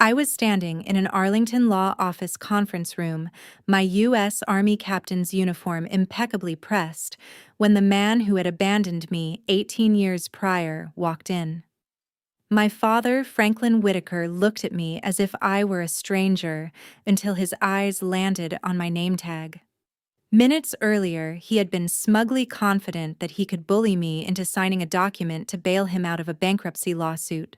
I was standing in an Arlington law office conference room, my U.S. Army captain's uniform impeccably pressed, when the man who had abandoned me 18 years prior walked in. My father, Franklin Whitaker, looked at me as if I were a stranger until his eyes landed on my name tag. Minutes earlier, he had been smugly confident that he could bully me into signing a document to bail him out of a bankruptcy lawsuit.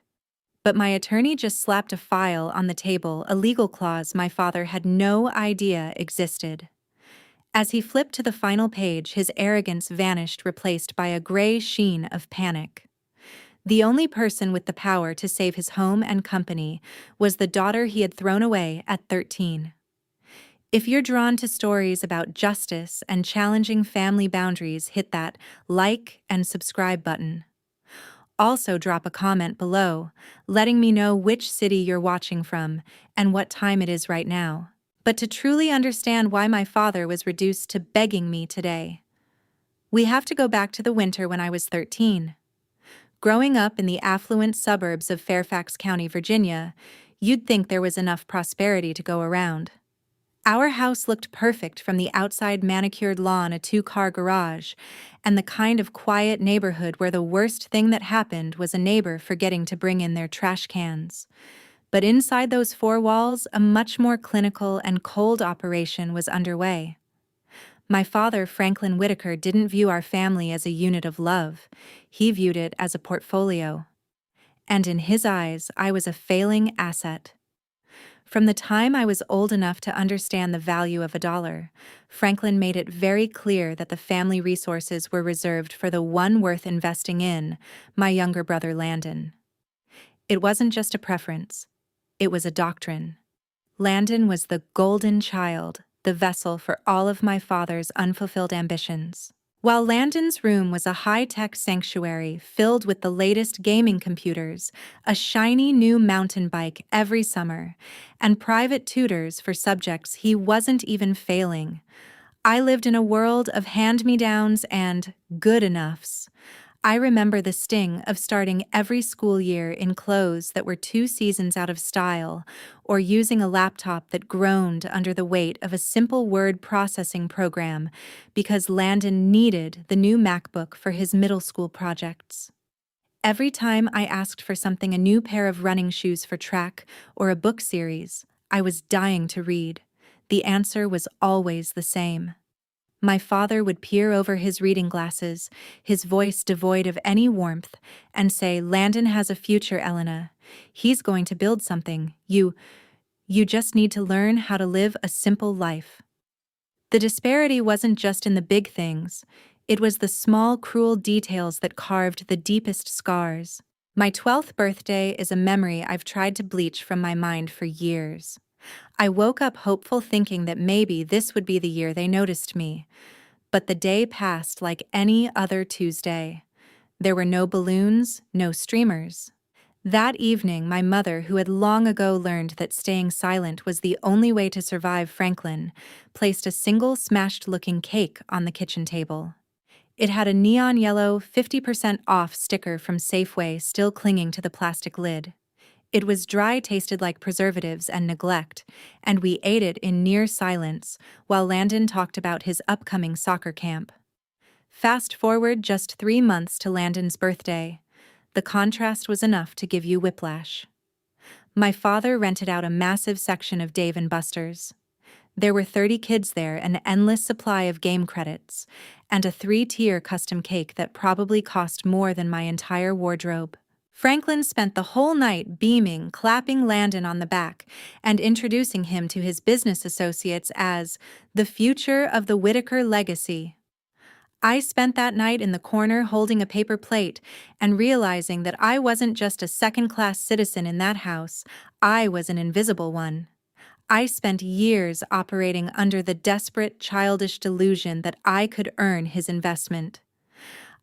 But my attorney just slapped a file on the table, a legal clause my father had no idea existed. As he flipped to the final page, his arrogance vanished, replaced by a gray sheen of panic. The only person with the power to save his home and company was the daughter he had thrown away at 13. If you're drawn to stories about justice and challenging family boundaries, hit that like and subscribe button. Also drop a comment below, letting me know which city you're watching from and what time it is right now. But to truly understand why my father was reduced to begging me today, we have to go back to the winter when I was 13. Growing up in the affluent suburbs of Fairfax County, Virginia, you'd think there was enough prosperity to go around. Our house looked perfect from the outside: manicured lawn, a 2-car garage, and the kind of quiet neighborhood where the worst thing that happened was a neighbor forgetting to bring in their trash cans. But inside those 4 walls, a much more clinical and cold operation was underway. My father, Franklin Whitaker, didn't view our family as a unit of love. He viewed it as a portfolio. And in his eyes, I was a failing asset. From the time I was old enough to understand the value of a dollar, Franklin made it very clear that the family resources were reserved for the one worth investing in, my younger brother Landon. It wasn't just a preference. It was a doctrine. Landon was the golden child, the vessel for all of my father's unfulfilled ambitions. While Landon's room was a high-tech sanctuary filled with the latest gaming computers, a shiny new mountain bike every summer, and private tutors for subjects he wasn't even failing, I lived in a world of hand-me-downs and good enoughs. I remember the sting of starting every school year in clothes that were 2 seasons out of style, or using a laptop that groaned under the weight of a simple word processing program because Landon needed the new MacBook for his middle school projects. Every time I asked for something, a new pair of running shoes for track or a book series I was dying to read, the answer was always the same. My father would peer over his reading glasses, his voice devoid of any warmth, and say, "Landon has a future, Elena. He's going to build something. You just need to learn how to live a simple life." The disparity wasn't just in the big things. It was the small, cruel details that carved the deepest scars. My 12th birthday is a memory I've tried to bleach from my mind for years. I woke up hopeful, thinking that maybe this would be the year they noticed me. But the day passed like any other Tuesday. There were no balloons, no streamers. That evening, my mother, who had long ago learned that staying silent was the only way to survive Franklin, placed a single smashed-looking cake on the kitchen table. It had a neon yellow 50% off sticker from Safeway still clinging to the plastic lid. It was dry, tasted like preservatives and neglect, and we ate it in near silence while Landon talked about his upcoming soccer camp. Fast forward just 3 months to Landon's birthday. The contrast was enough to give you whiplash. My father rented out a massive section of Dave & Buster's. There were 30 kids there, an endless supply of game credits, and a 3-tier custom cake that probably cost more than my entire wardrobe. Franklin spent the whole night beaming, clapping Landon on the back, and introducing him to his business associates as the future of the Whitaker legacy. I spent that night in the corner holding a paper plate and realizing that I wasn't just a second-class citizen in that house, I was an invisible one. I spent years operating under the desperate, childish delusion that I could earn his investment.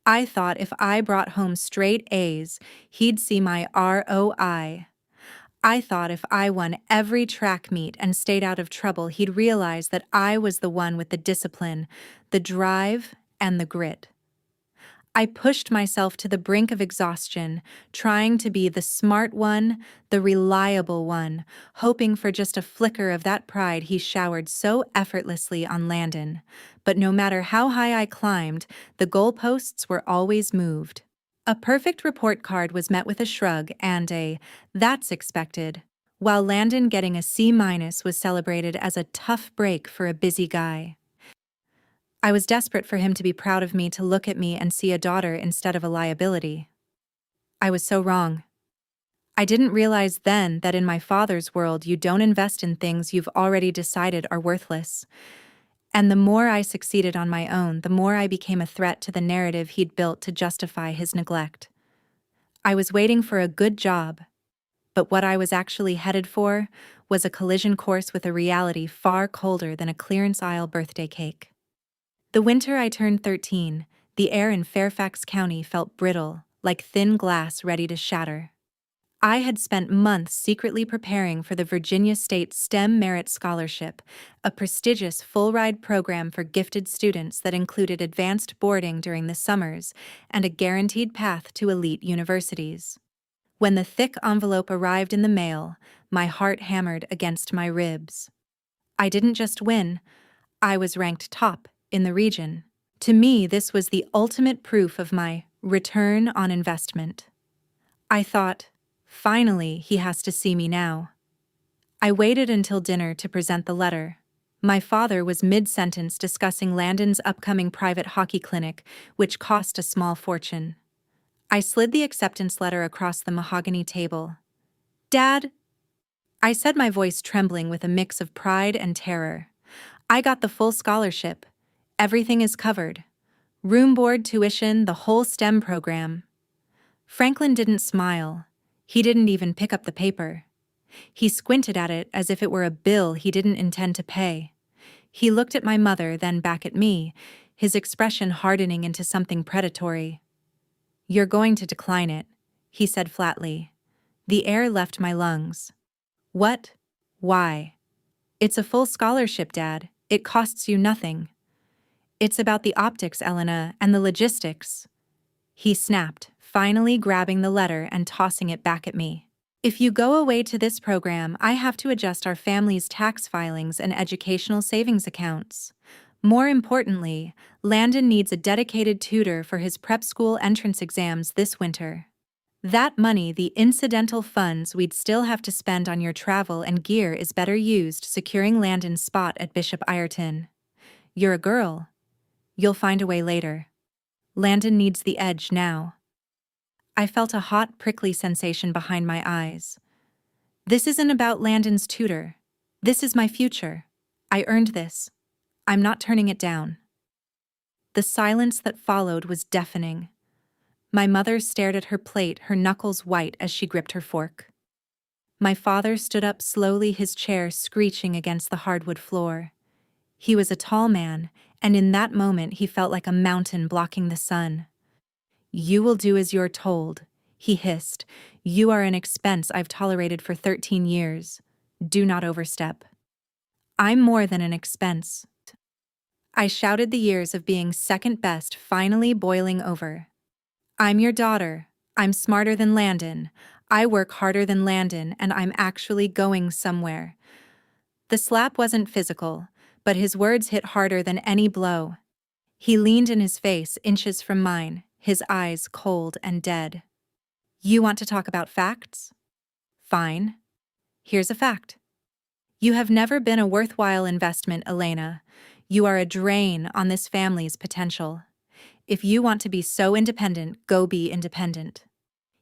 I thought if I brought home straight A's, he'd see my ROI. I thought if I won every track meet and stayed out of trouble, he'd realize that I was the one with the discipline, the drive, and the grit. I pushed myself to the brink of exhaustion, trying to be the smart one, the reliable one, hoping for just a flicker of that pride he showered so effortlessly on Landon. But no matter how high I climbed, the goalposts were always moved. A perfect report card was met with a shrug and a, "That's expected," while Landon getting a C- was celebrated as a tough break for a busy guy. I was desperate for him to be proud of me, to look at me and see a daughter instead of a liability. I was so wrong. I didn't realize then that in my father's world you don't invest in things you've already decided are worthless. And the more I succeeded on my own, the more I became a threat to the narrative he'd built to justify his neglect. I was waiting for a good job, but what I was actually headed for was a collision course with a reality far colder than a clearance aisle birthday cake. The winter I turned 13, the air in Fairfax County felt brittle, like thin glass ready to shatter. I had spent months secretly preparing for the Virginia State STEM Merit Scholarship, a prestigious full-ride program for gifted students that included advanced boarding during the summers and a guaranteed path to elite universities. When the thick envelope arrived in the mail, my heart hammered against my ribs. I didn't just win, I was ranked top in the region. To me, this was the ultimate proof of my return on investment. I thought, finally, he has to see me now. I waited until dinner to present the letter. My father was mid-sentence discussing Landon's upcoming private hockey clinic, which cost a small fortune. I slid the acceptance letter across the mahogany table. "Dad," I said, my voice trembling with a mix of pride and terror, "I got the full scholarship. Everything is covered. Room, board, tuition, the whole STEM program." Franklin didn't smile. He didn't even pick up the paper. He squinted at it as if it were a bill he didn't intend to pay. He looked at my mother, then back at me, his expression hardening into something predatory. "You're going to decline it," he said flatly. The air left my lungs. "What? Why?" "It's a full scholarship, Dad. It costs you nothing." "It's about the optics, Elena, and the logistics," he snapped, finally grabbing the letter and tossing it back at me. "If you go away to this program, I have to adjust our family's tax filings and educational savings accounts. More importantly, Landon needs a dedicated tutor for his prep school entrance exams this winter. That money, the incidental funds we'd still have to spend on your travel and gear, is better used securing Landon's spot at Bishop Ireton. You're a girl. You'll find a way later. Landon needs the edge now." I felt a hot, prickly sensation behind my eyes. This isn't about Landon's tutor. This is my future. I earned this. I'm not turning it down. The silence that followed was deafening. My mother stared at her plate, her knuckles white as she gripped her fork. My father stood up slowly, his chair screeching against the hardwood floor. He was a tall man, and in that moment he felt like a mountain blocking the sun. "You will do as you're told," he hissed. "You are an expense I've tolerated for 13 years. Do not overstep." "I'm more than an expense." I shouted, the years of being second best finally boiling over. "I'm your daughter. I'm smarter than Landon. I work harder than Landon, and I'm actually going somewhere." The slap wasn't physical, but his words hit harder than any blow. He leaned in his face inches from mine, his eyes cold and dead. "You want to talk about facts? Fine. Here's a fact. You have never been a worthwhile investment, Elena. You are a drain on this family's potential. If you want to be so independent, go be independent."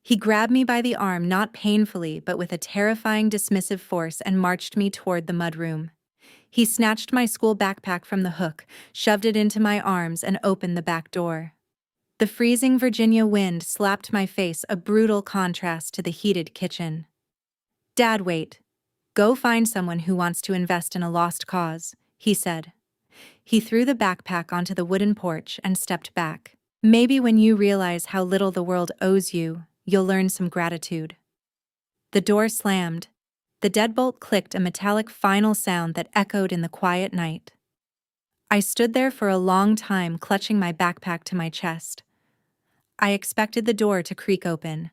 He grabbed me by the arm, not painfully, but with a terrifying dismissive force, and marched me toward the mudroom. He snatched my school backpack from the hook, shoved it into my arms, and opened the back door. The freezing Virginia wind slapped my face, a brutal contrast to the heated kitchen. "Dad, wait. Go find someone who wants to invest in a lost cause," he said. He threw the backpack onto the wooden porch and stepped back. "Maybe when you realize how little the world owes you, you'll learn some gratitude." The door slammed. The deadbolt clicked, a metallic final sound that echoed in the quiet night. I stood there for a long time, clutching my backpack to my chest. I expected the door to creak open.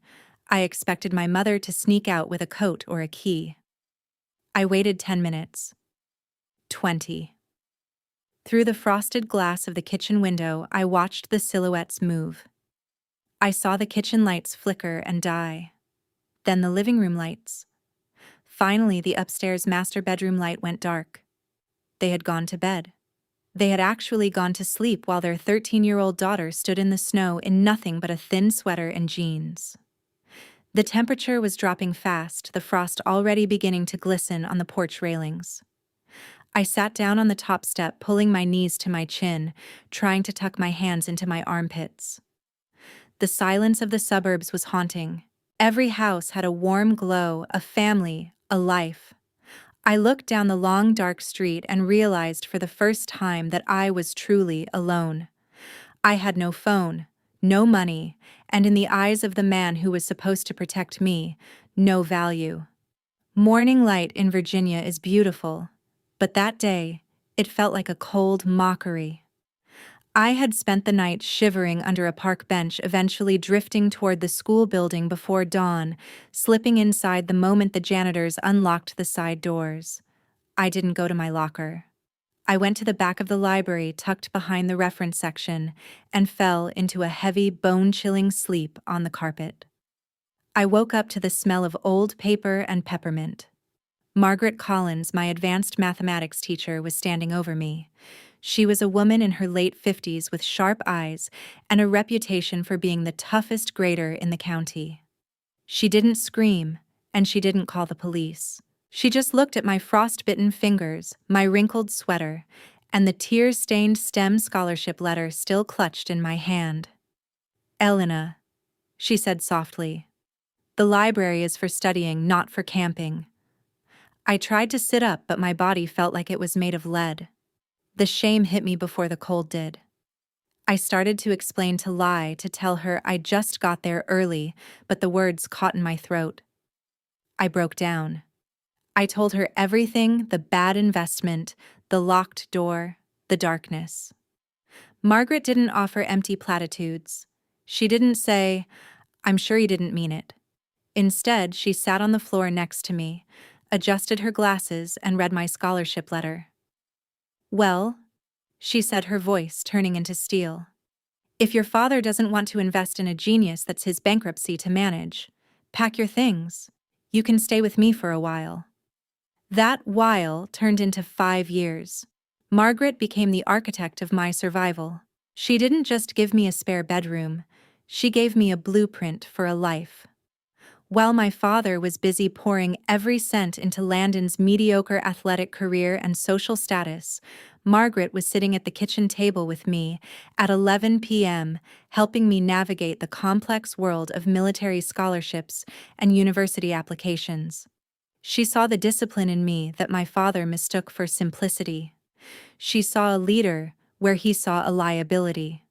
I expected my mother to sneak out with a coat or a key. I waited 10 minutes. 20. Through the frosted glass of the kitchen window, I watched the silhouettes move. I saw the kitchen lights flicker and die. Then the living room lights. Finally, the upstairs master bedroom light went dark. They had gone to bed. They had actually gone to sleep while their 13-year-old daughter stood in the snow in nothing but a thin sweater and jeans. The temperature was dropping fast, the frost already beginning to glisten on the porch railings. I sat down on the top step, pulling my knees to my chin, trying to tuck my hands into my armpits. The silence of the suburbs was haunting. Every house had a warm glow, a family, a life. I looked down the long, dark street and realized for the first time that I was truly alone. I had no phone, no money, and in the eyes of the man who was supposed to protect me, no value. Morning light in Virginia is beautiful, but that day, it felt like a cold mockery. I had spent the night shivering under a park bench, eventually drifting toward the school building before dawn, slipping inside the moment the janitors unlocked the side doors. I didn't go to my locker. I went to the back of the library, tucked behind the reference section, and fell into a heavy, bone-chilling sleep on the carpet. I woke up to the smell of old paper and peppermint. Margaret Collins, my advanced mathematics teacher, was standing over me. She was a woman in her late 50s with sharp eyes and a reputation for being the toughest grader in the county. She didn't scream, and she didn't call the police. She just looked at my frost-bitten fingers, my wrinkled sweater, and the tear-stained STEM scholarship letter still clutched in my hand. "Elena," she said softly, "the library is for studying, not for camping." I tried to sit up, but my body felt like it was made of lead. The shame hit me before the cold did. I started to explain, to lie, to tell her I just got there early, but the words caught in my throat. I broke down. I told her everything: the bad investment, the locked door, the darkness. Margaret didn't offer empty platitudes. She didn't say, "I'm sure you didn't mean it." Instead, she sat on the floor next to me, adjusted her glasses, and read my scholarship letter. "Well," she said, her voice turning into steel, "if your father doesn't want to invest in a genius that's his bankruptcy to manage, pack your things. You can stay with me for a while." That while turned into 5 years. Margaret became the architect of my survival. She didn't just give me a spare bedroom, she gave me a blueprint for a life. While my father was busy pouring every cent into Landon's mediocre athletic career and social status, Margaret was sitting at the kitchen table with me at 11 p.m., helping me navigate the complex world of military scholarships and university applications. She saw the discipline in me that my father mistook for simplicity. She saw a leader where he saw a liability.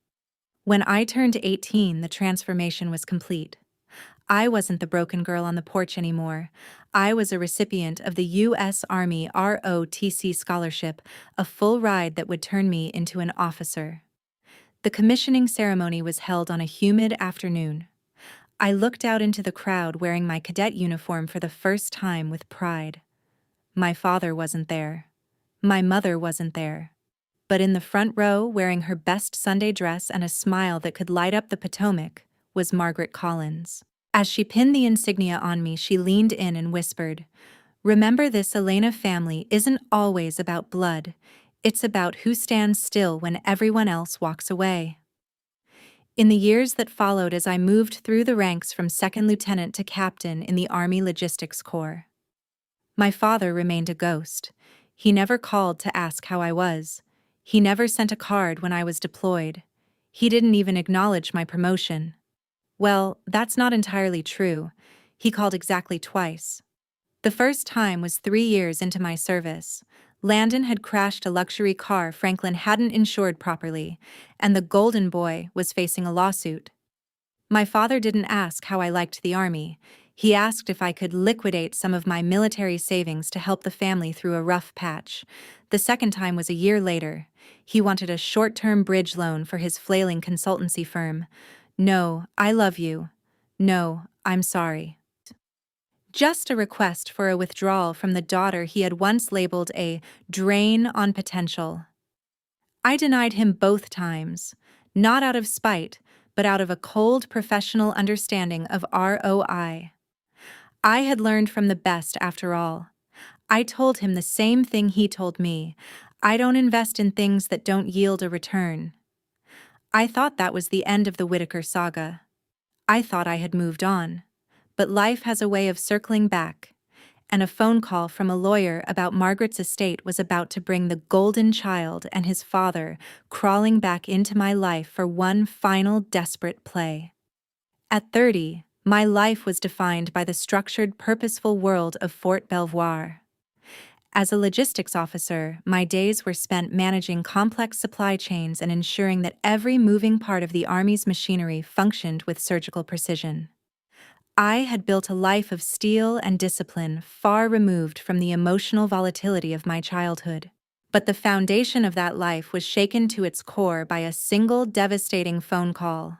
When I turned 18, the transformation was complete. I wasn't the broken girl on the porch anymore. I was a recipient of the U.S. Army ROTC scholarship, a full ride that would turn me into an officer. The commissioning ceremony was held on a humid afternoon. I looked out into the crowd wearing my cadet uniform for the first time with pride. My father wasn't there. My mother wasn't there. But in the front row, wearing her best Sunday dress and a smile that could light up the Potomac, was Margaret Collins. As she pinned the insignia on me, she leaned in and whispered, "Remember this, Elena, family isn't always about blood. It's about who stands still when everyone else walks away." In the years that followed, as I moved through the ranks from second lieutenant to captain in the Army Logistics Corps, my father remained a ghost. He never called to ask how I was. He never sent a card when I was deployed. He didn't even acknowledge my promotion. Well, that's not entirely true. He called exactly twice. The first time was 3 years into my service. Landon had crashed a luxury car Franklin hadn't insured properly, and the Golden Boy was facing a lawsuit. My father didn't ask how I liked the Army. He asked if I could liquidate some of my military savings to help the family through a rough patch. The second time was a year later. He wanted a short-term bridge loan for his flailing consultancy firm. No, I love you. No, I'm sorry. Just a request for a withdrawal from the daughter he had once labeled a drain on potential. I denied him both times, not out of spite, but out of a cold professional understanding of ROI. I had learned from the best after all. I told him the same thing he told me. I don't invest in things that don't yield a return. I thought that was the end of the Whitaker saga. I thought I had moved on. But life has a way of circling back, and a phone call from a lawyer about Margaret's estate was about to bring the golden child and his father crawling back into my life for one final desperate play. At 30, my life was defined by the structured, purposeful world of Fort Belvoir. As a logistics officer, my days were spent managing complex supply chains and ensuring that every moving part of the Army's machinery functioned with surgical precision. I had built a life of steel and discipline far removed from the emotional volatility of my childhood. But the foundation of that life was shaken to its core by a single devastating phone call.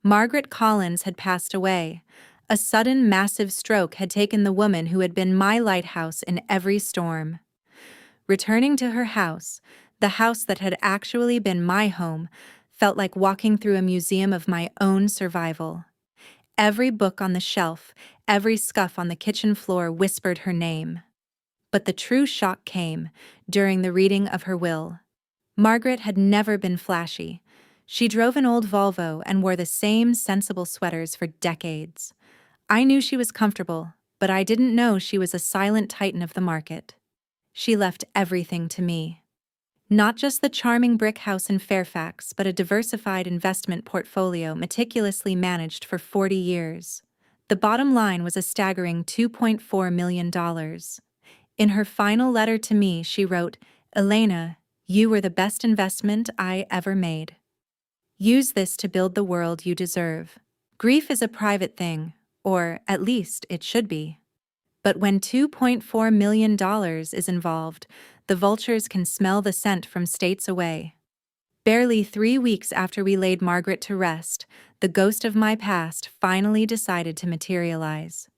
Margaret Collins had passed away. A sudden, massive stroke had taken the woman who had been my lighthouse in every storm. Returning to her house, the house that had actually been my home, felt like walking through a museum of my own survival. Every book on the shelf, every scuff on the kitchen floor whispered her name. But the true shock came during the reading of her will. Margaret had never been flashy. She drove an old Volvo and wore the same sensible sweaters for decades. I knew she was comfortable, but I didn't know she was a silent titan of the market. She left everything to me. Not just the charming brick house in Fairfax, but a diversified investment portfolio meticulously managed for 40 years. The bottom line was a staggering $2.4 million. In her final letter to me, she wrote, "Elena, you were the best investment I ever made. Use this to build the world you deserve." Grief is a private thing, or at least it should be. But when $2.4 million is involved, the vultures can smell the scent from states away. Barely 3 weeks after we laid Margaret to rest, the ghost of my past finally decided to materialize.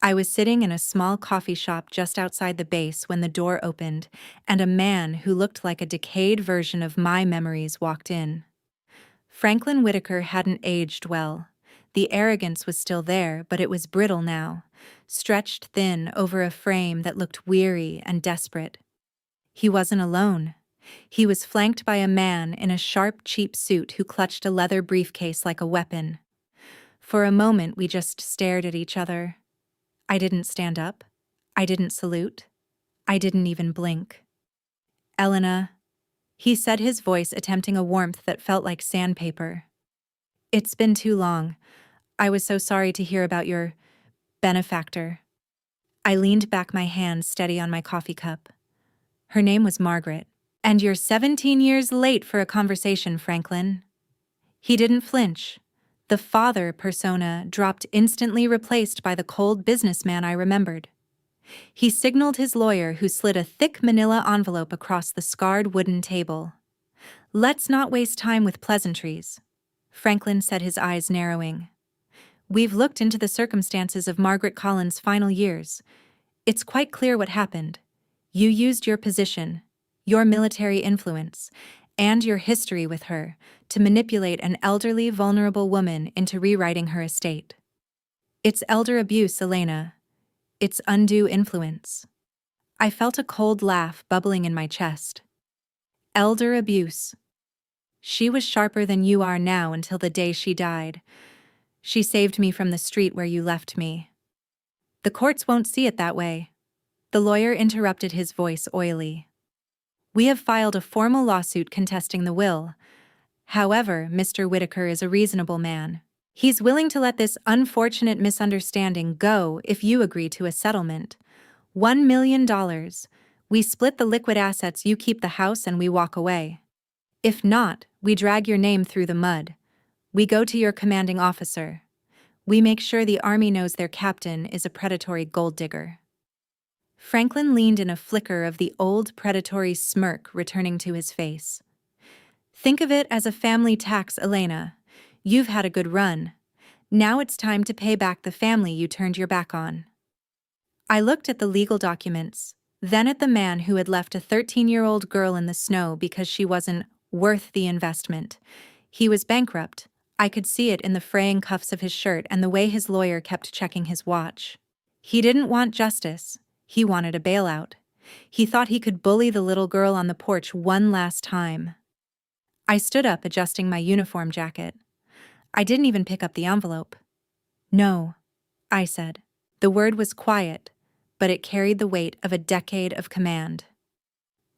I was sitting in a small coffee shop just outside the base when the door opened, and a man who looked like a decayed version of my memories walked in. Franklin Whitaker hadn't aged well. The arrogance was still there, but it was brittle now, stretched thin over a frame that looked weary and desperate. He wasn't alone. He was flanked by a man in a sharp, cheap suit who clutched a leather briefcase like a weapon. For a moment, we just stared at each other. I didn't stand up. I didn't salute. I didn't even blink. "Elena," he said, his voice attempting a warmth that felt like sandpaper. "It's been too long. I was so sorry to hear about your benefactor." I leaned back, my hand steady on my coffee cup. Her name was Margaret. "And you're 17 years late for a conversation, Franklin." He didn't flinch. The father persona dropped, instantly replaced by the cold businessman I remembered. He signaled his lawyer, who slid a thick manila envelope across the scarred wooden table. "Let's not waste time with pleasantries," Franklin said, his eyes narrowing. "We've looked into the circumstances of Margaret Collins' final years. It's quite clear what happened. You used your position, your military influence, and your history with her to manipulate an elderly, vulnerable woman into rewriting her estate. It's elder abuse, Elena. It's undue influence." I felt a cold laugh bubbling in my chest. Elder abuse. She was sharper than you are now until the day she died. She saved me from the street where you left me. "The courts won't see it that way." The lawyer interrupted, his voice oily. "We have filed a formal lawsuit contesting the will. However, Mr. Whitaker is a reasonable man. He's willing to let this unfortunate misunderstanding go if you agree to a settlement. $1 million. We split the liquid assets, you keep the house, and we walk away. If not, we drag your name through the mud. We go to your commanding officer. We make sure the Army knows their captain is a predatory gold digger." Franklin leaned in, a flicker of the old predatory smirk returning to his face. "Think of it as a family tax, Elena. You've had a good run. Now it's time to pay back the family you turned your back on." I looked at the legal documents, then at the man who had left a 13-year-old girl in the snow because she wasn't worth the investment. He was bankrupt. I could see it in the fraying cuffs of his shirt and the way his lawyer kept checking his watch. He didn't want justice. He wanted a bailout. He thought he could bully the little girl on the porch one last time. I stood up, adjusting my uniform jacket. I didn't even pick up the envelope. "No," I said. The word was quiet, but it carried the weight of a decade of command.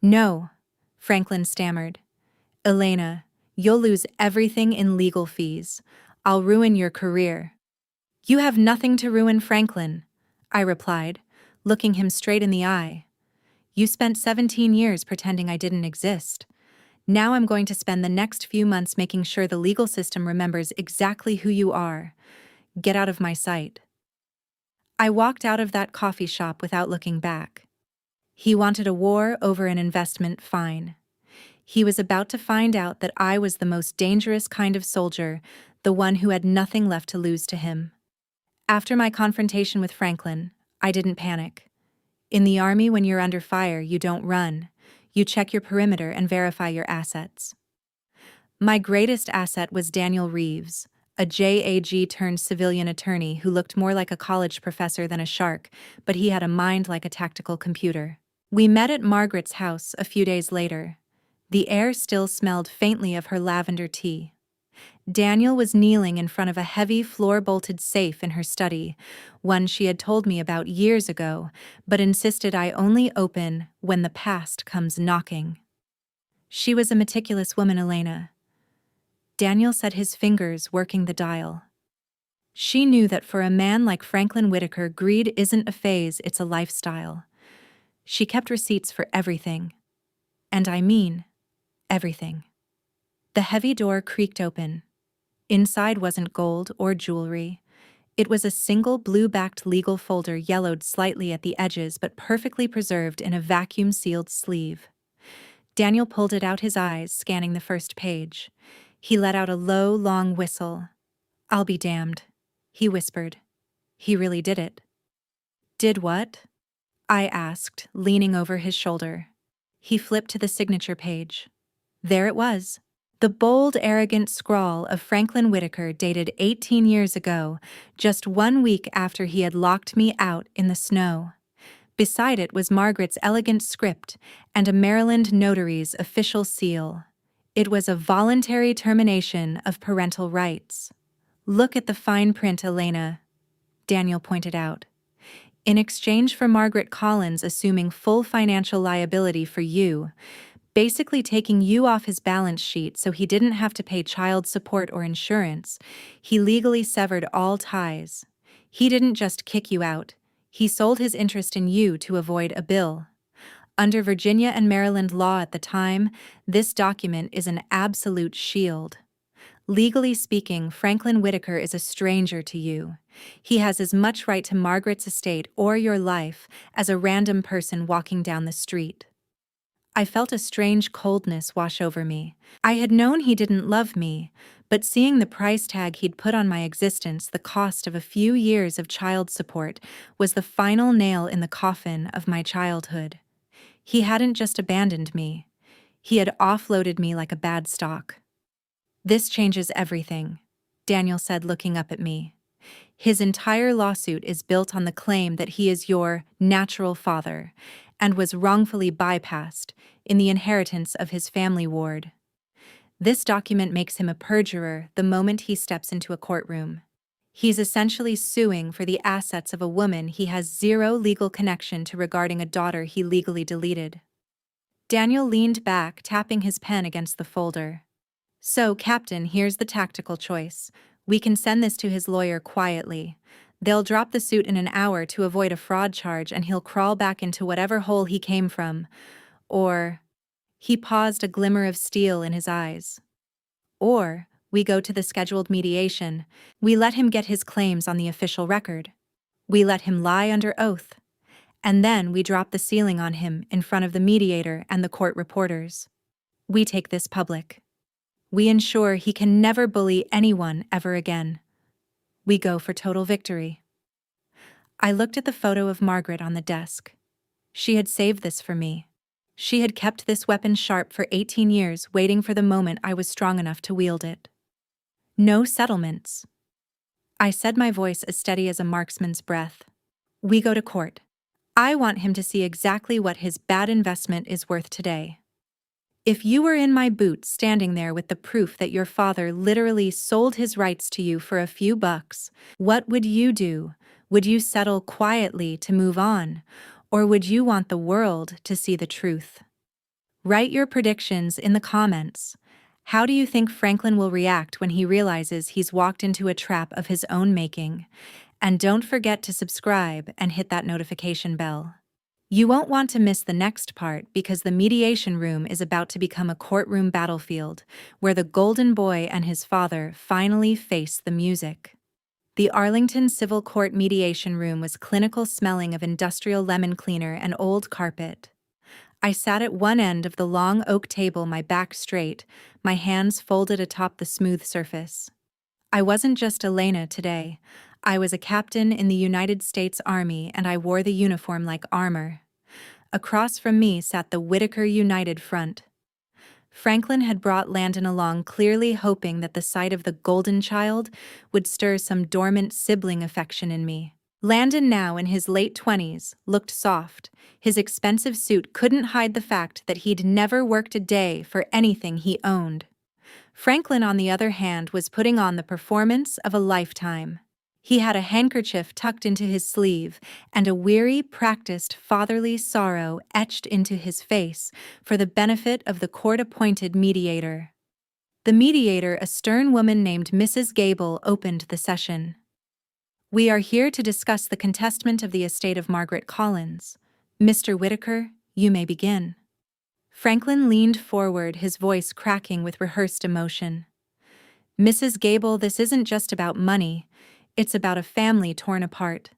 "No," Franklin stammered. "Elena, you'll lose everything in legal fees. I'll ruin your career." "You have nothing to ruin, Franklin," I replied, looking him straight in the eye. "You spent 17 years pretending I didn't exist. Now I'm going to spend the next few months making sure the legal system remembers exactly who you are. Get out of my sight." I walked out of that coffee shop without looking back. He wanted a war over an investment, fine. He was about to find out that I was the most dangerous kind of soldier, the one who had nothing left to lose to him. After my confrontation with Franklin, I didn't panic. In the Army, when you're under fire, you don't run. You check your perimeter and verify your assets. My greatest asset was Daniel Reeves, a JAG-turned-civilian attorney who looked more like a college professor than a shark, but he had a mind like a tactical computer. We met at Margaret's house a few days later. The air still smelled faintly of her lavender tea. Daniel was kneeling in front of a heavy floor-bolted safe in her study, one she had told me about years ago, but insisted I only open when the past comes knocking. She was a meticulous woman, Elena. Daniel said, his fingers working the dial. She knew that for a man like Franklin Whitaker, greed isn't a phase, it's a lifestyle. She kept receipts for everything. And I mean, everything. The heavy door creaked open. Inside wasn't gold or jewelry. It was a single blue-backed legal folder, yellowed slightly at the edges but perfectly preserved in a vacuum-sealed sleeve. Daniel pulled it out, his eyes scanning the first page. He let out a low, long whistle. "I'll be damned," he whispered. He really did it. "Did what?" I asked, leaning over his shoulder. He flipped to the signature page. There it was. The bold, arrogant scrawl of Franklin Whitaker, dated 18 years ago, just 1 week after he had locked me out in the snow. Beside it was Margaret's elegant script and a Maryland notary's official seal. It was a voluntary termination of parental rights. "Look at the fine print, Elena," Daniel pointed out. "In exchange for Margaret Collins assuming full financial liability for you, basically taking you off his balance sheet so he didn't have to pay child support or insurance, he legally severed all ties. He didn't just kick you out, he sold his interest in you to avoid a bill. Under Virginia and Maryland law at the time, this document is an absolute shield. Legally speaking, Franklin Whitaker is a stranger to you. He has as much right to Margaret's estate or your life as a random person walking down the street." I felt a strange coldness wash over me. I had known he didn't love me, but seeing the price tag he'd put on my existence, the cost of a few years of child support, was the final nail in the coffin of my childhood. He hadn't just abandoned me. He had offloaded me like a bad stock. "This changes everything," Daniel said, looking up at me. "His entire lawsuit is built on the claim that he is your natural father and was wrongfully bypassed in the inheritance of his family ward. This document makes him a perjurer the moment he steps into a courtroom. He's essentially suing for the assets of a woman he has zero legal connection to regarding a daughter he legally deleted." Daniel leaned back, tapping his pen against the folder. "So, Captain, here's the tactical choice. We can send this to his lawyer quietly. They'll drop the suit in an hour to avoid a fraud charge, and he'll crawl back into whatever hole he came from. Or," he paused, a glimmer of steel in his eyes, "or we go to the scheduled mediation. We let him get his claims on the official record. We let him lie under oath. And then we drop the ceiling on him in front of the mediator and the court reporters. We take this public." We ensure he can never bully anyone ever again. We go for total victory. I looked at the photo of Margaret on the desk. She had saved this for me. She had kept this weapon sharp for 18 years, waiting for the moment I was strong enough to wield it. No settlements. I said, my voice as steady as a marksman's breath. We go to court. I want him to see exactly what his bad investment is worth today. If you were in my boots standing there with the proof that your father literally sold his rights to you for a few bucks, what would you do? Would you settle quietly to move on? Or would you want the world to see the truth? Write your predictions in the comments. How do you think Franklin will react when he realizes he's walked into a trap of his own making? And don't forget to subscribe and hit that notification bell. You won't want to miss the next part because the mediation room is about to become a courtroom battlefield where the golden boy and his father finally face the music. The Arlington Civil Court mediation room was clinical, smelling of industrial lemon cleaner and old carpet. I sat at one end of the long oak table, my back straight, my hands folded atop the smooth surface. I wasn't just Elena today. I was a captain in the United States Army, and I wore the uniform like armor. Across from me sat the Whitaker United Front. Franklin had brought Landon along, clearly hoping that the sight of the golden child would stir some dormant sibling affection in me. Landon, now in his late 20s, looked soft. His expensive suit couldn't hide the fact that he'd never worked a day for anything he owned. Franklin, on the other hand, was putting on the performance of a lifetime. He had a handkerchief tucked into his sleeve and a weary, practiced fatherly sorrow etched into his face for the benefit of the court-appointed mediator. The mediator, a stern woman named Mrs. Gable, opened the session. We are here to discuss the contestment of the estate of Margaret Collins. Mr. Whitaker, you may begin. Franklin leaned forward, his voice cracking with rehearsed emotion. Mrs. Gable, this isn't just about money. It's about a family torn apart.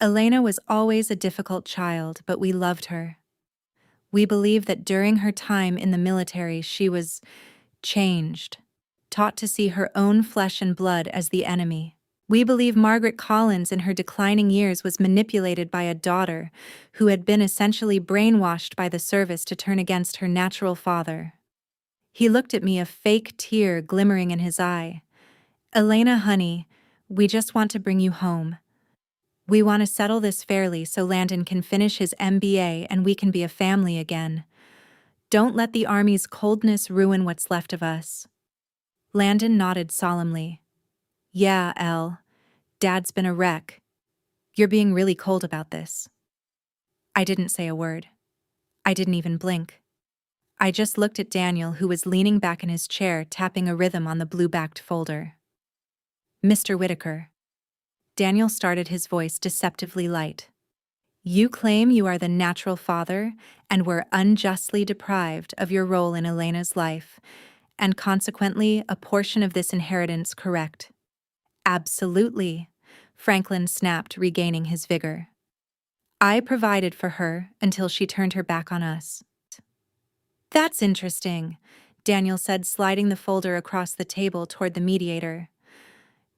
Elena was always a difficult child, but we loved her. We believe that during her time in the military, she was changed, taught to see her own flesh and blood as the enemy. We believe Margaret Collins in her declining years was manipulated by a daughter who had been essentially brainwashed by the service to turn against her natural father. He looked at me, a fake tear glimmering in his eye. Elena, honey, we just want to bring you home. We want to settle this fairly so Landon can finish his MBA and we can be a family again. Don't let the Army's coldness ruin what's left of us. Landon nodded solemnly. Yeah, Elle. Dad's been a wreck. You're being really cold about this. I didn't say a word. I didn't even blink. I just looked at Daniel, who was leaning back in his chair, tapping a rhythm on the blue-backed folder. Mr. Whitaker. Daniel started, his voice deceptively light. You claim you are the natural father and were unjustly deprived of your role in Elena's life, and consequently a portion of this inheritance, correct? Absolutely, Franklin snapped, regaining his vigor. I provided for her until she turned her back on us. That's interesting, Daniel said, sliding the folder across the table toward the mediator.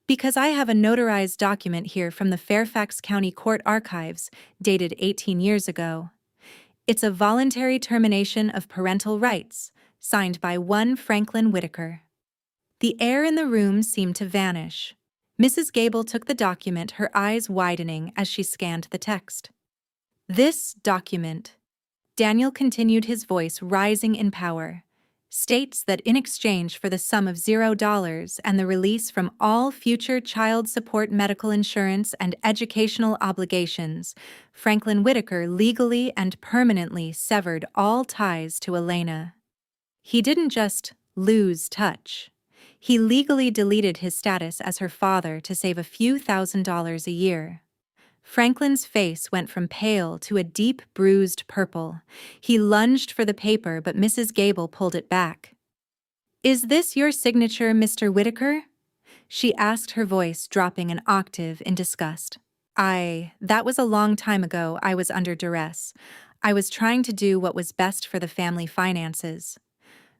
Because I have a notarized document here from the Fairfax County Court Archives, dated 18 years ago. It's a voluntary termination of parental rights, signed by one Franklin Whitaker. The air in the room seemed to vanish. Mrs. Gable took the document, her eyes widening as she scanned the text. This document, Daniel continued, his voice rising in power, states that in exchange for the sum of $0 and the release from all future child support, medical insurance, and educational obligations, Franklin Whitaker legally and permanently severed all ties to Elena. He didn't just lose touch. He legally deleted his status as her father to save a few $1,000s a year. Franklin's face went from pale to a deep, bruised purple. He lunged for the paper, but Mrs. Gable pulled it back. Is this your signature, Mr. Whitaker? She asked, her voice dropping an octave in disgust. That was a long time ago. I was under duress. I was trying to do what was best for the family finances.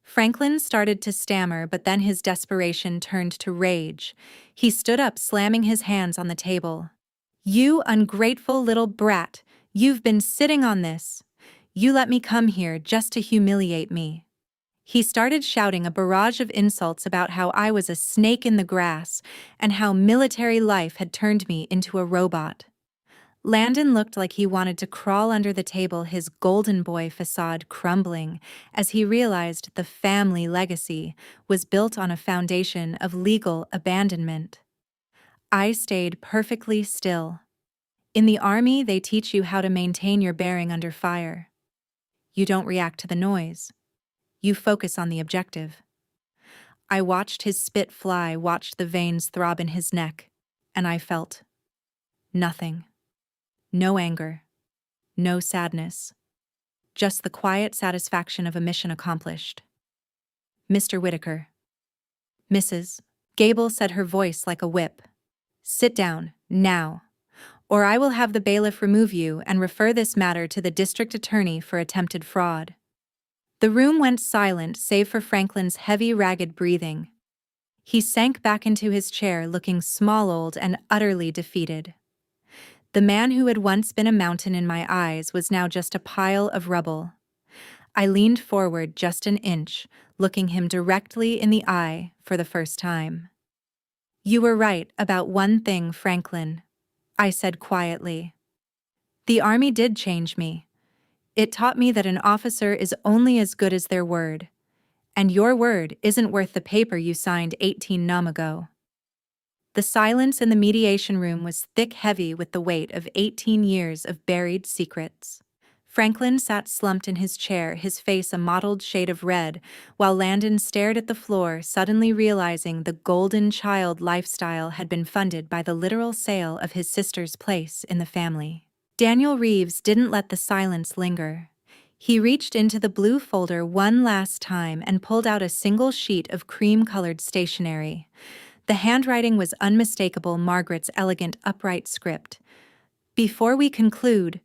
Franklin started to stammer, but then his desperation turned to rage. He stood up, slamming his hands on the table. "You ungrateful little brat! You've been sitting on this! You let me come here just to humiliate me." He started shouting a barrage of insults about how I was a snake in the grass and how military life had turned me into a robot. Landon looked like he wanted to crawl under the table, his golden boy facade crumbling as he realized the family legacy was built on a foundation of legal abandonment. I stayed perfectly still. In the army, they teach you how to maintain your bearing under fire. You don't react to the noise. You focus on the objective. I watched his spit fly, watched the veins throb in his neck, and I felt nothing. No anger. No sadness. Just the quiet satisfaction of a mission accomplished. "Mr. Whitaker." "Mrs." Gable said, her voice like a whip. "Sit down, now, or I will have the bailiff remove you and refer this matter to the district attorney for attempted fraud." The room went silent save for Franklin's heavy, ragged breathing. He sank back into his chair, looking small-old and utterly defeated. The man who had once been a mountain in my eyes was now just a pile of rubble. I leaned forward just an inch, looking him directly in the eye for the first time. "You were right about one thing, Franklin," I said quietly. "The Army did change me. It taught me that an officer is only as good as their word, and your word isn't worth the paper you signed 18 num ago." The silence in the mediation room was thick, heavy with the weight of 18 years of buried secrets. Franklin sat slumped in his chair, his face a mottled shade of red, while Landon stared at the floor, suddenly realizing the golden child lifestyle had been funded by the literal sale of his sister's place in the family. Daniel Reeves didn't let the silence linger. He reached into the blue folder one last time and pulled out a single sheet of cream-colored stationery. The handwriting was unmistakable, Margaret's elegant, upright script. "Before we conclude,"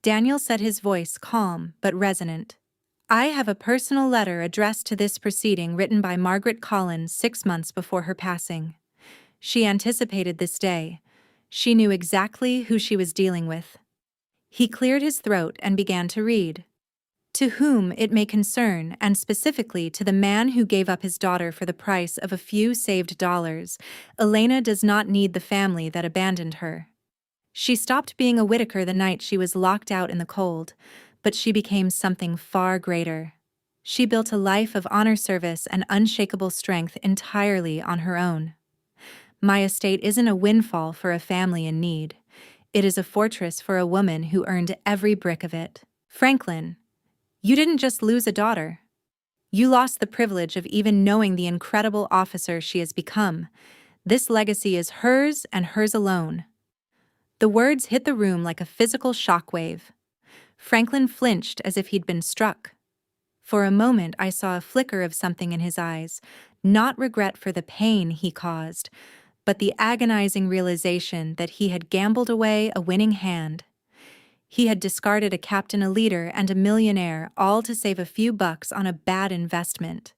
Daniel said, his voice calm but resonant, "I have a personal letter addressed to this proceeding written by Margaret Collins 6 months before her passing. She anticipated this day. She knew exactly who she was dealing with." He cleared his throat and began to read. "To whom it may concern, and specifically to the man who gave up his daughter for the price of a few saved dollars, Elena does not need the family that abandoned her. She stopped being a Whitaker the night she was locked out in the cold, but she became something far greater. She built a life of honor service and unshakable strength entirely on her own. My estate isn't a windfall for a family in need. It is a fortress for a woman who earned every brick of it. Franklin, you didn't just lose a daughter. You lost the privilege of even knowing the incredible officer she has become. This legacy is hers and hers alone." The words hit the room like a physical shockwave. Franklin flinched as if he'd been struck. For a moment I saw a flicker of something in his eyes, not regret for the pain he caused, but the agonizing realization that he had gambled away a winning hand. He had discarded a captain, a leader, and a millionaire, all to save a few bucks on a bad investment.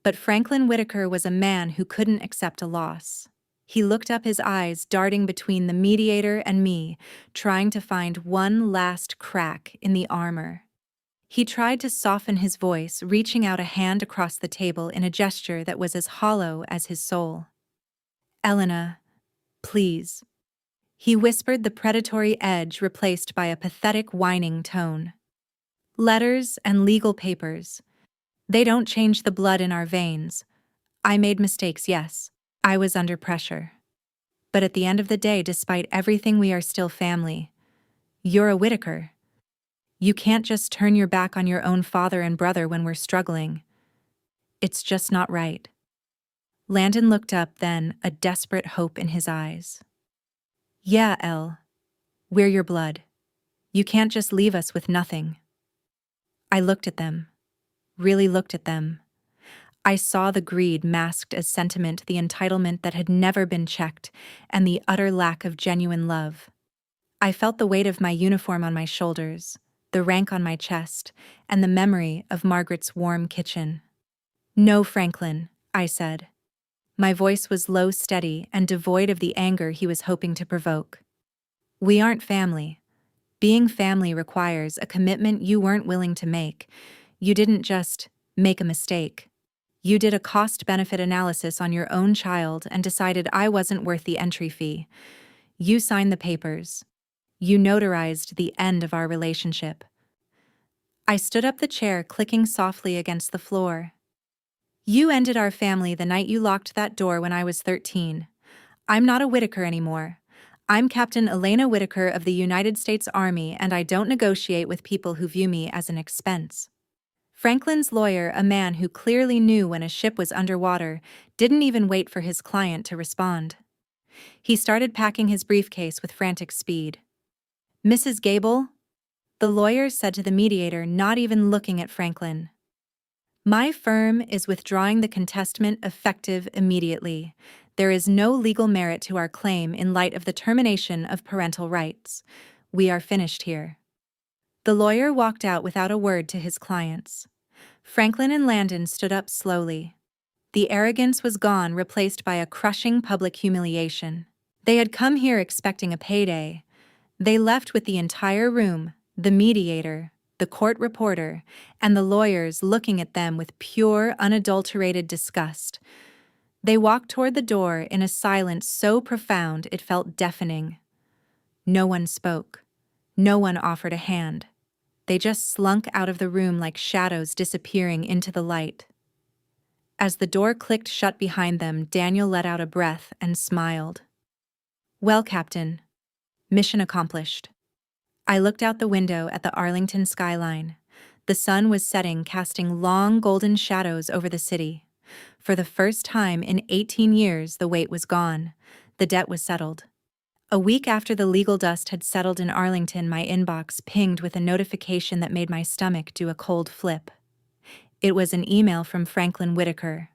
But Franklin Whitaker was a man who couldn't accept a loss. He looked up, his eyes darting between the mediator and me, trying to find one last crack in the armor. He tried to soften his voice, reaching out a hand across the table in a gesture that was as hollow as his soul. "Elena, please." He whispered, the predatory edge replaced by a pathetic whining tone. "Letters and legal papers. They don't change the blood in our veins. I made mistakes, yes. I was under pressure. But at the end of the day, despite everything, we are still family. You're a Whitaker. You can't just turn your back on your own father and brother when we're struggling. It's just not right." Landon looked up then, a desperate hope in his eyes. "Yeah, Elle. We're your blood. You can't just leave us with nothing." I looked at them. Really looked at them. I saw the greed masked as sentiment, the entitlement that had never been checked, and the utter lack of genuine love. I felt the weight of my uniform on my shoulders, the rank on my chest, and the memory of Margaret's warm kitchen. No, Franklin, I said. My voice was low, steady, and devoid of the anger he was hoping to provoke. We aren't family. Being family requires a commitment you weren't willing to make. You didn't just make a mistake. You did a cost-benefit analysis on your own child and decided I wasn't worth the entry fee. You signed the papers. You notarized the end of our relationship. I stood up the chair, clicking softly against the floor. You ended our family the night you locked that door when I was 13. I'm not a Whitaker anymore. I'm Captain Elena Whitaker of the United States Army, and I don't negotiate with people who view me as an expense. Franklin's lawyer, a man who clearly knew when a ship was underwater, didn't even wait for his client to respond. He started packing his briefcase with frantic speed. Mrs. Gable? The lawyer said to the mediator, not even looking at Franklin. My firm is withdrawing the contestment effective immediately. There is no legal merit to our claim in light of the termination of parental rights. We are finished here. The lawyer walked out without a word to his clients. Franklin and Landon stood up slowly. The arrogance was gone, replaced by a crushing public humiliation. They had come here expecting a payday. They left with the entire room, the mediator, the court reporter, and the lawyers looking at them with pure, unadulterated disgust. They walked toward the door in a silence so profound it felt deafening. No one spoke. No one offered a hand. They just slunk out of the room like shadows disappearing into the light. As the door clicked shut behind them, Daniel let out a breath and smiled. Well, Captain. Mission accomplished. I looked out the window at the Arlington skyline. The sun was setting, casting long golden shadows over the city. For the first time in 18 years, the wait was gone. The debt was settled. A week after the legal dust had settled in Arlington, my inbox pinged with a notification that made my stomach do a cold flip. It was an email from Franklin Whitaker.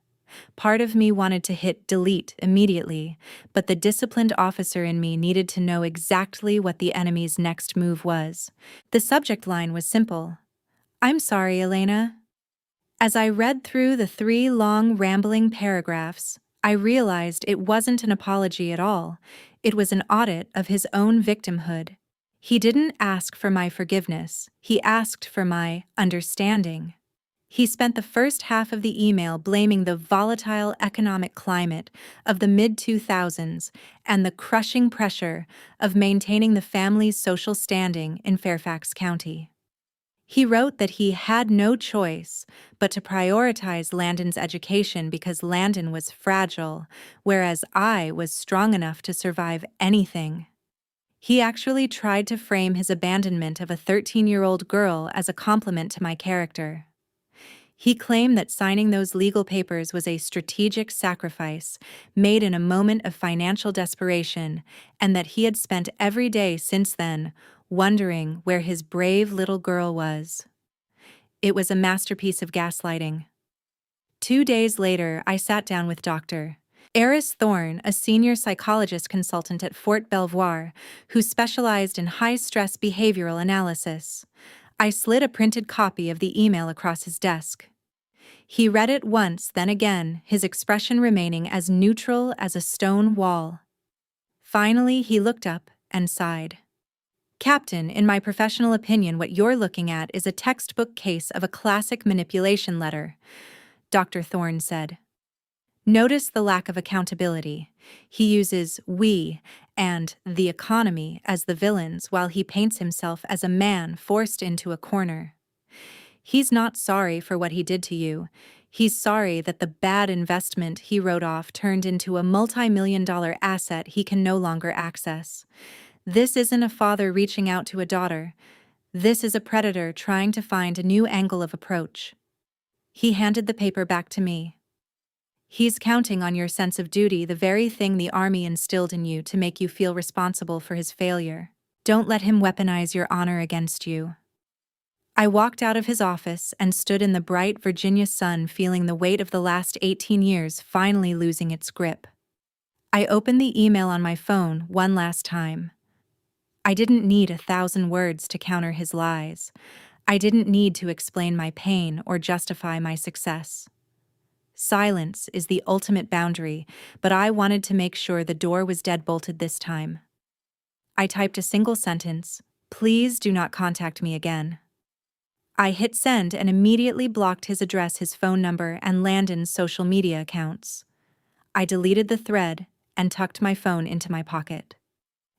Part of me wanted to hit delete immediately, but the disciplined officer in me needed to know exactly what the enemy's next move was. The subject line was simple. I'm sorry, Elena. As I read through the 3 long, rambling paragraphs, I realized it wasn't an apology at all. It was an audit of his own victimhood. He didn't ask for my forgiveness. He asked for my understanding. He spent the first half of the email blaming the volatile economic climate of the mid-2000s and the crushing pressure of maintaining the family's social standing in Fairfax County. He wrote that he had no choice but to prioritize Landon's education because Landon was fragile, whereas I was strong enough to survive anything. He actually tried to frame his abandonment of a 13-year-old girl as a compliment to my character. He claimed that signing those legal papers was a strategic sacrifice made in a moment of financial desperation, and that he had spent every day since then wondering where his brave little girl was. It was a masterpiece of gaslighting. 2 days later, I sat down with Dr. Eris Thorne, a senior psychologist consultant at Fort Belvoir, who specialized in high-stress behavioral analysis. I slid a printed copy of the email across his desk. He read it once, then again, his expression remaining as neutral as a stone wall. Finally, he looked up and sighed. Captain, in my professional opinion, what you're looking at is a textbook case of a classic manipulation letter, Dr. Thorne said. Notice the lack of accountability. He uses we and the economy as the villains while he paints himself as a man forced into a corner. He's not sorry for what he did to you. He's sorry that the bad investment he wrote off turned into a multi-million-dollar asset he can no longer access. This isn't a father reaching out to a daughter. This is a predator trying to find a new angle of approach. He handed the paper back to me. He's counting on your sense of duty, the very thing the Army instilled in you to make you feel responsible for his failure. Don't let him weaponize your honor against you. I walked out of his office and stood in the bright Virginia sun, feeling the weight of the last 18 years finally losing its grip. I opened the email on my phone one last time. I didn't need 1,000 words to counter his lies. I didn't need to explain my pain or justify my success. Silence is the ultimate boundary, but I wanted to make sure the door was dead-bolted this time. I typed a single sentence, "Please do not contact me again." I hit send and immediately blocked his address, his phone number, and Landon's social media accounts. I deleted the thread and tucked my phone into my pocket.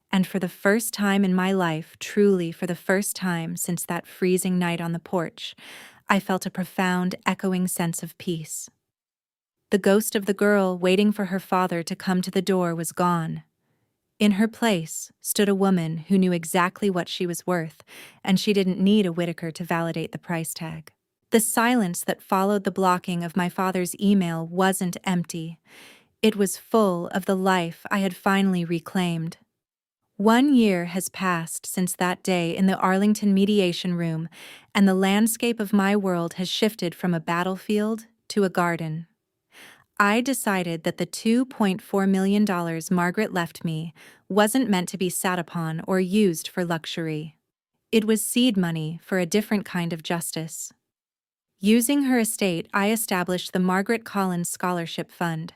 And for the first time in my life, truly for the first time since that freezing night on the porch, I felt a profound, echoing sense of peace. The ghost of the girl waiting for her father to come to the door was gone. In her place stood a woman who knew exactly what she was worth, and she didn't need a Whitaker to validate the price tag. The silence that followed the blocking of my father's email wasn't empty. It was full of the life I had finally reclaimed. 1 year has passed since that day in the Arlington mediation room, and the landscape of my world has shifted from a battlefield to a garden. I decided that the $2.4 million Margaret left me wasn't meant to be sat upon or used for luxury. It was seed money for a different kind of justice. Using her estate, I established the Margaret Collins Scholarship Fund.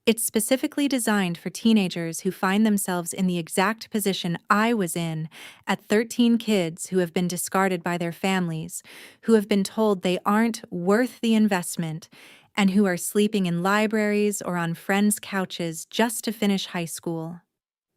It's specifically designed for teenagers who find themselves in the exact position I was in at 13, kids who have been discarded by their families, who have been told they aren't worth the investment, and who are sleeping in libraries or on friends' couches just to finish high school.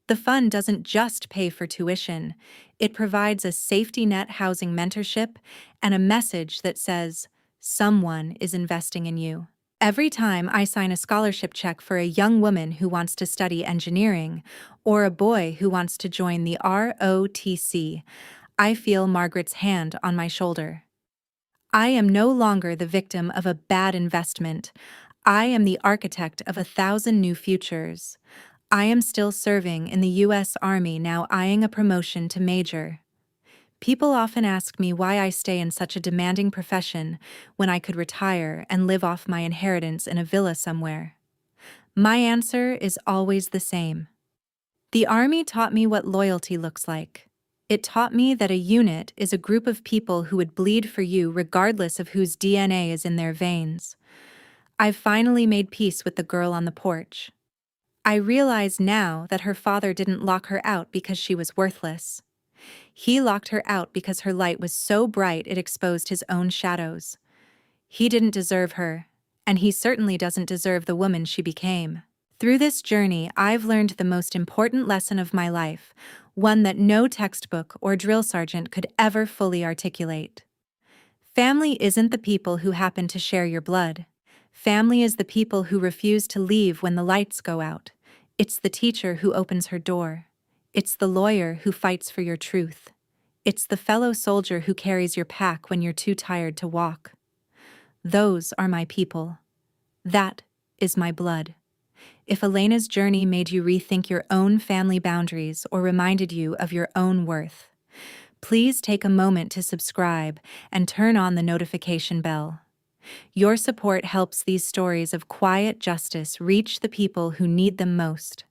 The fund doesn't just pay for tuition, it provides a safety net housing mentorship and a message that says, someone is investing in you. Every time I sign a scholarship check for a young woman who wants to study engineering or a boy who wants to join the ROTC, I feel Margaret's hand on my shoulder. I am no longer the victim of a bad investment. I am the architect of 1,000 new futures. I am still serving in the U.S. Army, now eyeing a promotion to major. People often ask me why I stay in such a demanding profession when I could retire and live off my inheritance in a villa somewhere. My answer is always the same. The Army taught me what loyalty looks like. It taught me that a unit is a group of people who would bleed for you regardless of whose DNA is in their veins. I've finally made peace with the girl on the porch. I realize now that her father didn't lock her out because she was worthless. He locked her out because her light was so bright it exposed his own shadows. He didn't deserve her, and he certainly doesn't deserve the woman she became. Through this journey, I've learned the most important lesson of my life, one that no textbook or drill sergeant could ever fully articulate. Family isn't the people who happen to share your blood. Family is the people who refuse to leave when the lights go out. It's the teacher who opens her door. It's the lawyer who fights for your truth. It's the fellow soldier who carries your pack when you're too tired to walk. Those are my people. That is my blood. If Elena's journey made you rethink your own family boundaries or reminded you of your own worth, please take a moment to subscribe and turn on the notification bell. Your support helps these stories of quiet justice reach the people who need them most.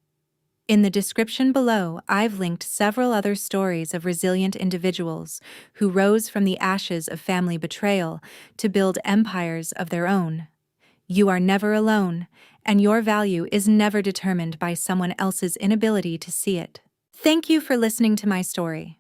In the description below, I've linked several other stories of resilient individuals who rose from the ashes of family betrayal to build empires of their own. You are never alone, and your value is never determined by someone else's inability to see it. Thank you for listening to my story.